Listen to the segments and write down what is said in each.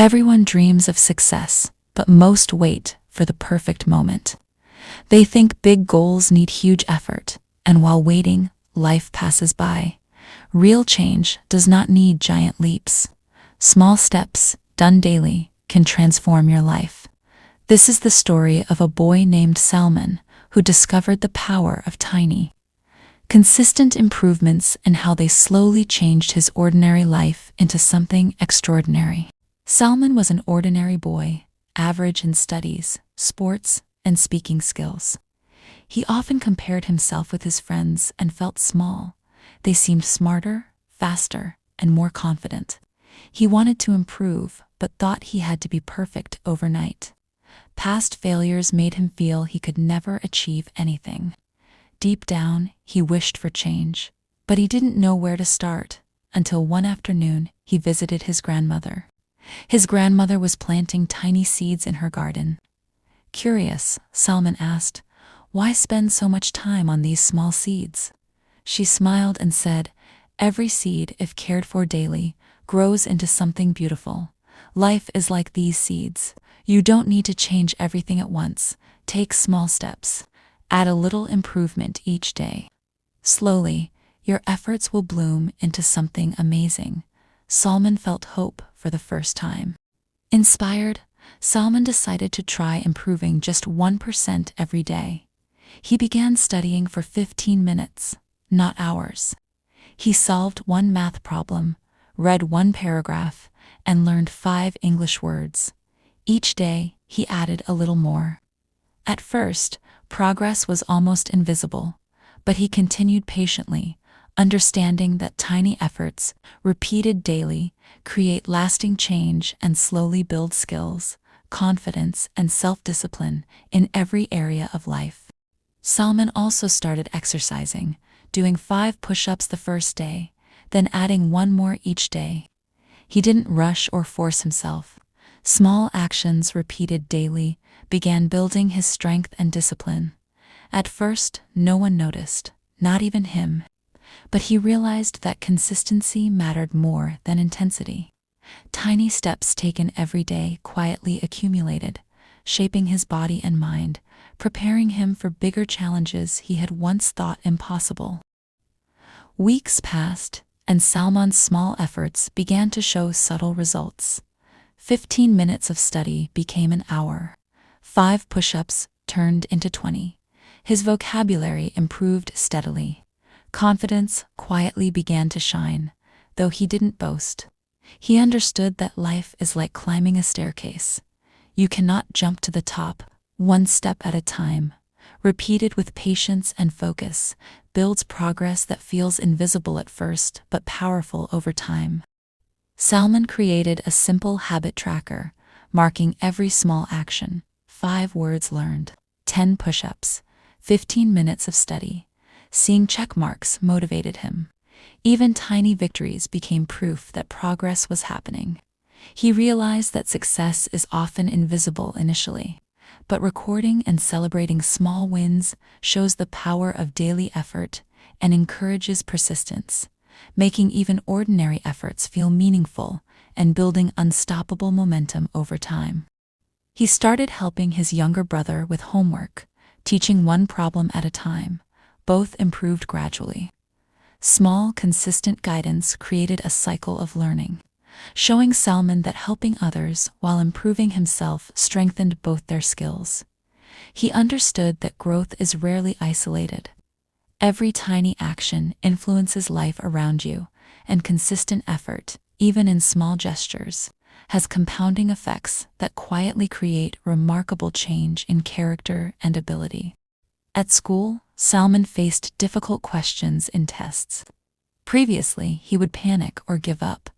Everyone dreams of success, but most wait for the perfect moment. They think big goals need huge effort, and while waiting, life passes by. Real change does not need giant leaps. Small steps, done daily, can transform your life. This is the story of a boy named Salman who discovered the power of tiny, consistent improvements and how they slowly changed his ordinary life into something extraordinary. Salman was an ordinary boy, average in studies, sports, and speaking skills. He often compared himself with his friends and felt small. They seemed smarter, faster, and more confident. He wanted to improve, but thought he had to be perfect overnight. Past failures made him feel he could never achieve anything. Deep down, he wished for change, but he didn't know where to start until one afternoon he visited his grandmother. His grandmother was planting tiny seeds in her garden. Curious, Salman asked, "Why spend so much time on these small seeds?" She smiled and said, "Every seed, if cared for daily, grows into something beautiful. Life is like these seeds. You don't need to change everything at once. Take small steps. Add a little improvement each day. Slowly, your efforts will bloom into something amazing." Salman felt hope for the first time. Inspired, Salman decided to try improving just 1% every day. He began studying for 15 minutes, not hours. He solved one math problem, read one paragraph, and learned 5 English words. Each day, he added a little more. At first, progress was almost invisible, but he continued patiently, understanding that tiny efforts, repeated daily, create lasting change and slowly build skills, confidence, and self-discipline in every area of life. Salman also started exercising, doing 5 push-ups the first day, then adding 1 more each day. He didn't rush or force himself. Small actions repeated daily began building his strength and discipline. At first, no one noticed, not even him. But he realized that consistency mattered more than intensity. Tiny steps taken every day quietly accumulated, shaping his body and mind, preparing him for bigger challenges he had once thought impossible. Weeks passed, and Salman's small efforts began to show subtle results. 15 minutes of study became an hour. 5 push-ups turned into 20. His vocabulary improved steadily. Confidence quietly began to shine, though he didn't boast. He understood that life is like climbing a staircase. You cannot jump to the top, one step at a time. Repeated with patience and focus, builds progress that feels invisible at first but powerful over time. Salman created a simple habit tracker, marking every small action: 5 words learned, 10 push-ups, 15 minutes of study. Seeing check marks motivated him. Even tiny victories became proof that progress was happening. He realized that success is often invisible initially, but recording and celebrating small wins shows the power of daily effort and encourages persistence, making even ordinary efforts feel meaningful and building unstoppable momentum over time. He started helping his younger brother with homework, teaching one problem at a time. Both improved gradually. Small, consistent guidance created a cycle of learning, showing Salman that helping others while improving himself strengthened both their skills. He understood that growth is rarely isolated. Every tiny action influences life around you, and consistent effort, even in small gestures, has compounding effects that quietly create remarkable change in character and ability. At school, Salman faced difficult questions in tests. Previously, he would panic or give up,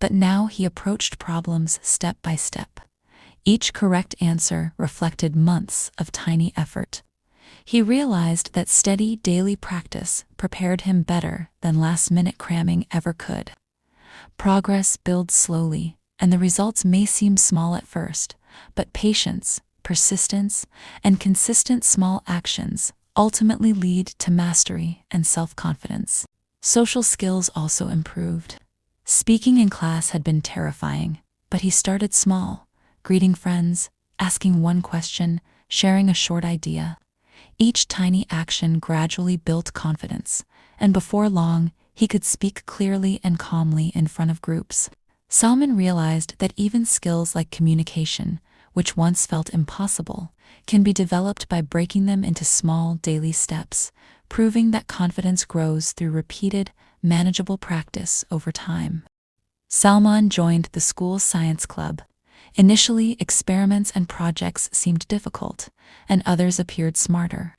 but now he approached problems step by step. Each correct answer reflected months of tiny effort. He realized that steady daily practice prepared him better than last-minute cramming ever could. Progress builds slowly, and the results may seem small at first, but patience, persistence, and consistent small actions ultimately lead to mastery and self-confidence. Social skills also improved. Speaking in class had been terrifying, But he started small, greeting friends, asking one question, sharing a short idea. Each tiny action gradually built confidence, and before long, he could speak clearly and calmly in front of groups. Salman realized that even skills like communication, which once felt impossible, can be developed by breaking them into small daily steps, proving that confidence grows through repeated, manageable practice over time. Salman joined the school's science club. Initially, experiments and projects seemed difficult, and others appeared smarter.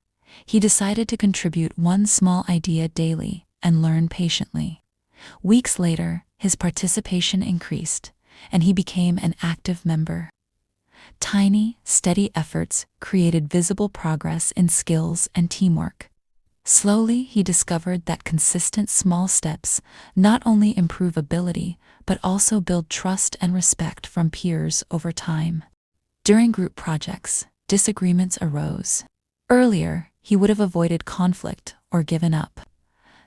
He decided to contribute one small idea daily and learn patiently. Weeks later, his participation increased, and he became an active member. Tiny, steady efforts created visible progress in skills and teamwork. Slowly, he discovered that consistent small steps not only improve ability, but also build trust and respect from peers over time. During group projects, disagreements arose. Earlier, he would have avoided conflict or given up.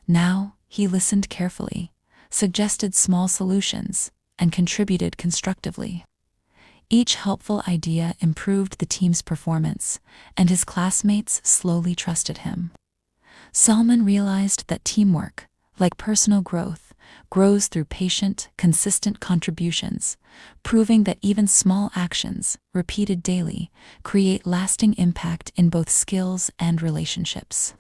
Now, he listened carefully, suggested small solutions, and contributed constructively. Each helpful idea improved the team's performance, and his classmates slowly trusted him. Salman realized that teamwork, like personal growth, grows through patient, consistent contributions, proving that even small actions, repeated daily, create lasting impact in both skills and relationships.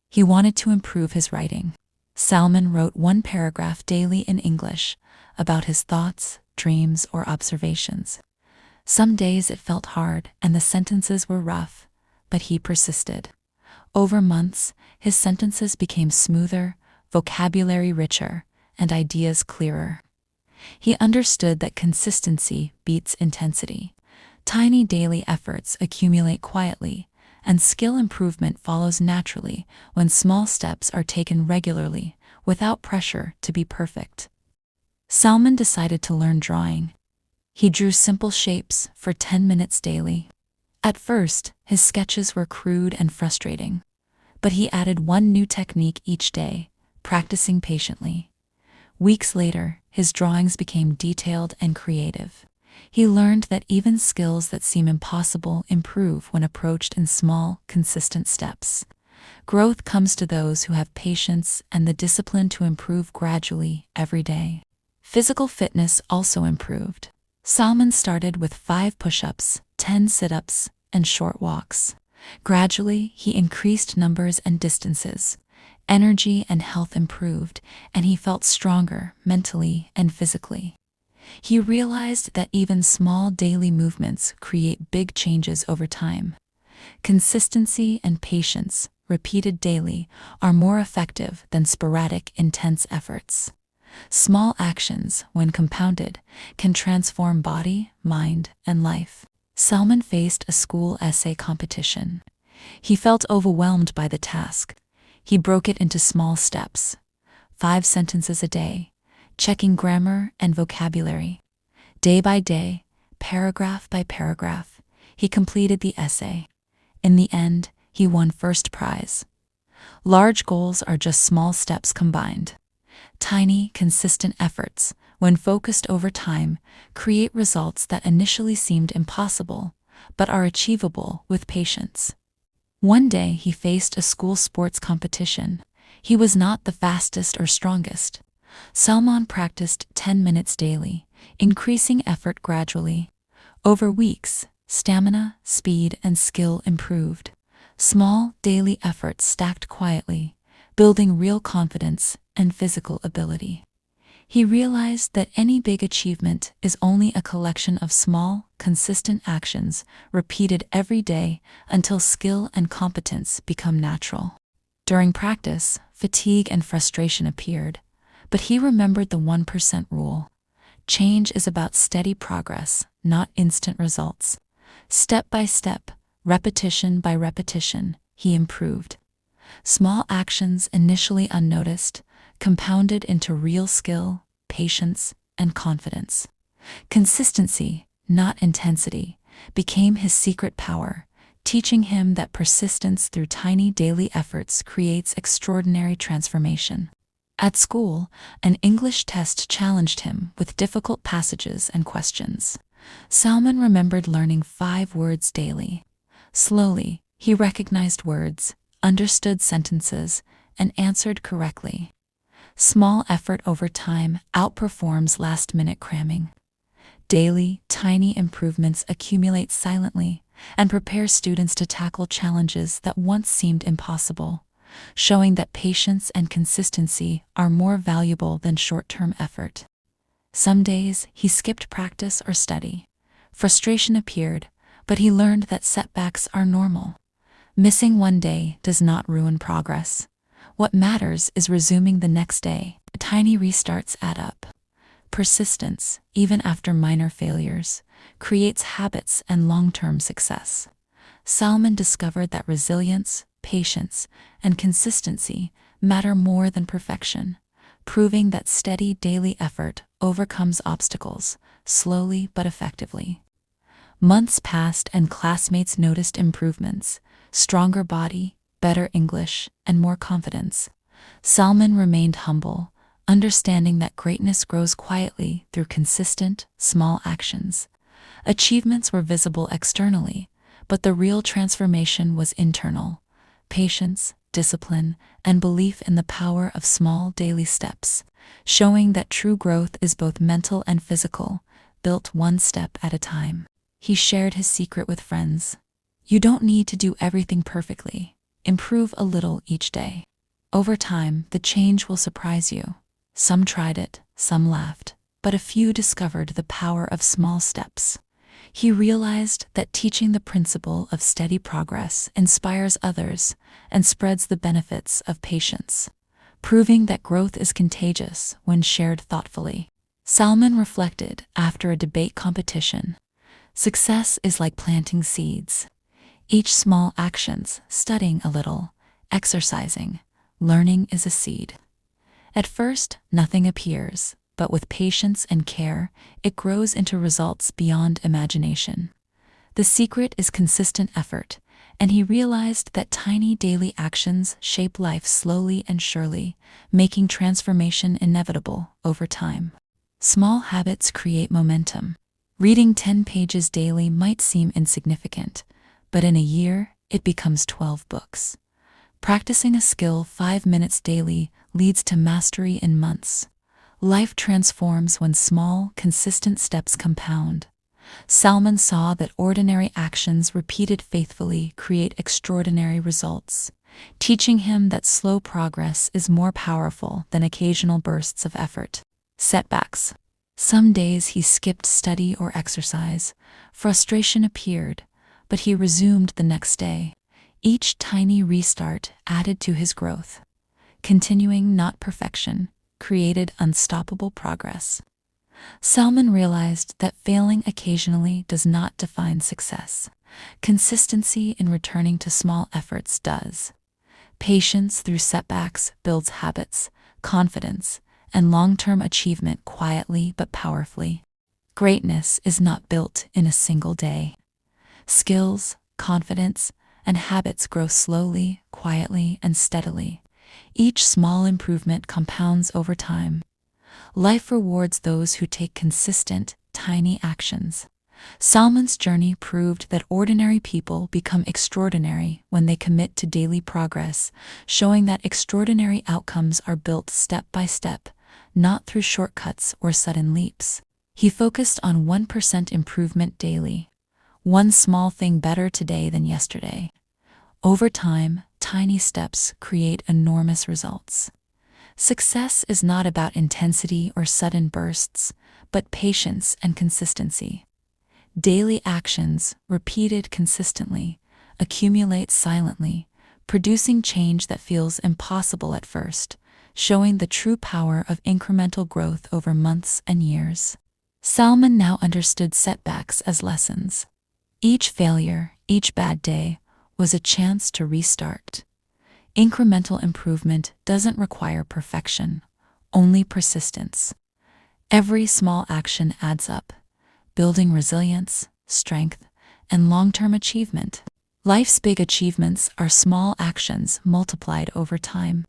He wanted to improve his writing. Salman wrote one paragraph daily in English about his thoughts, dreams, or observations. Some days it felt hard and the sentences were rough, but he persisted. Over months, his sentences became smoother, vocabulary richer, and ideas clearer. He understood that consistency beats intensity. Tiny daily efforts accumulate quietly, and skill improvement follows naturally when small steps are taken regularly, without pressure to be perfect. Salman decided to learn drawing. He drew simple shapes for 10 minutes daily. At first, his sketches were crude and frustrating, but he added one new technique each day, practicing patiently. Weeks later, his drawings became detailed and creative. He learned that even skills that seem impossible improve when approached in small, consistent steps. Growth comes to those who have patience and the discipline to improve gradually every day. Physical fitness also improved. Salman started with 5 push-ups, 10 sit-ups, and short walks. Gradually, he increased numbers and distances. Energy and health improved, and he felt stronger mentally and physically. He realized that even small daily movements create big changes over time. Consistency and patience, repeated daily, are more effective than sporadic, intense efforts. Small actions, when compounded, can transform body, mind, and life. Salman faced a school essay competition. He felt overwhelmed by the task. He broke it into small steps. 5 sentences a day, checking grammar and vocabulary. Day by day, paragraph by paragraph, he completed the essay. In the end, he won first prize. Large goals are just small steps combined. Tiny, consistent efforts, when focused over time, create results that initially seemed impossible, but are achievable with patience. One day he faced a school sports competition. He was not the fastest or strongest. Salman practiced 10 minutes daily, increasing effort gradually. Over weeks, stamina, speed, and skill improved. Small, daily efforts stacked quietly, building real confidence and physical ability. He realized that any big achievement is only a collection of small, consistent actions repeated every day until skill and competence become natural. During practice, fatigue and frustration appeared, but he remembered the 1% rule. Change is about steady progress, not instant results. Step by step, repetition by repetition, he improved. Small actions initially unnoticed compounded into real skill, patience, and confidence. Consistency, not intensity, became his secret power, teaching him that persistence through tiny daily efforts creates extraordinary transformation. At school, an English test challenged him with difficult passages and questions. Salman remembered learning 5 words daily. Slowly, he recognized words, understood sentences, and answered correctly. Small effort over time outperforms last-minute cramming. Daily, tiny improvements accumulate silently and prepare students to tackle challenges that once seemed impossible, showing that patience and consistency are more valuable than short-term effort. Some days, he skipped practice or study. Frustration appeared, but he learned that setbacks are normal. Missing one day does not ruin progress. What matters is resuming the next day. Tiny restarts add up. Persistence, even after minor failures, creates habits and long-term success. Salman discovered that resilience, patience, and consistency matter more than perfection, proving that steady daily effort overcomes obstacles, slowly but effectively. Months passed and classmates noticed improvements: stronger body, better English, and more confidence. Salman remained humble, understanding that greatness grows quietly through consistent, small actions. Achievements were visible externally, but the real transformation was internal: patience, discipline, and belief in the power of small daily steps, showing that true growth is both mental and physical, built one step at a time. He shared his secret with friends. You don't need to do everything perfectly. Improve a little each day. Over time, the change will surprise you. Some tried it, some laughed, but a few discovered the power of small steps. He realized that teaching the principle of steady progress inspires others and spreads the benefits of patience, proving that growth is contagious when shared thoughtfully. Salman reflected after a debate competition. Success is like planting seeds. Each small actions, studying a little, exercising, learning, is a seed. At first, nothing appears, but with patience and care, it grows into results beyond imagination. The secret is consistent effort, and he realized that tiny daily actions shape life slowly and surely, making transformation inevitable over time. Small habits create momentum. Reading 10 pages daily might seem insignificant, but in a year, it becomes 12 books. Practicing a skill 5 minutes daily leads to mastery in months. Life transforms when small, consistent steps compound. Salman saw that ordinary actions repeated faithfully create extraordinary results, teaching him that slow progress is more powerful than occasional bursts of effort. Setbacks. Some days he skipped study or exercise. Frustration appeared, but he resumed the next day. Each tiny restart added to his growth. Continuing, not perfection, created unstoppable progress. Salman realized that failing occasionally does not define success. Consistency in returning to small efforts does. Patience through setbacks builds habits, confidence, and long-term achievement quietly but powerfully. Greatness is not built in a single day. Skills, confidence, and habits grow slowly, quietly, and steadily. Each small improvement compounds over time. Life rewards those who take consistent, tiny actions. Salman's journey proved that ordinary people become extraordinary when they commit to daily progress, showing that extraordinary outcomes are built step by step, not through shortcuts or sudden leaps. He focused on 1% improvement daily. One small thing better today than yesterday. Over time, tiny steps create enormous results. Success is not about intensity or sudden bursts, but patience and consistency. Daily actions, repeated consistently, accumulate silently, producing change that feels impossible at first, showing the true power of incremental growth over months and years. Salman now understood setbacks as lessons. Each failure, each bad day, was a chance to restart. Incremental improvement doesn't require perfection, only persistence. Every small action adds up, building resilience, strength, and long-term achievement. Life's big achievements are small actions multiplied over time.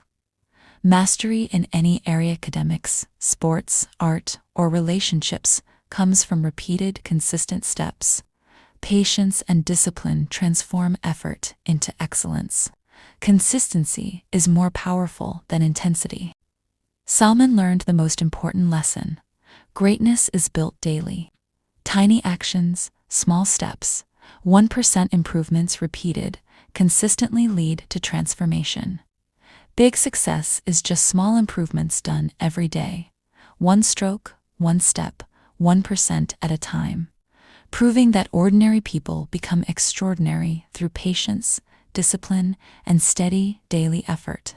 Mastery in any area, academics, sports, art, or relationships, comes from repeated, consistent steps. Patience and discipline transform effort into excellence. Consistency is more powerful than intensity. Salman learned the most important lesson. Greatness is built daily. Tiny actions, small steps, 1% improvements repeated consistently lead to transformation. Big success is just small improvements done every day. One stroke, one step, 1% at a time. Proving that ordinary people become extraordinary through patience, discipline, and steady daily effort.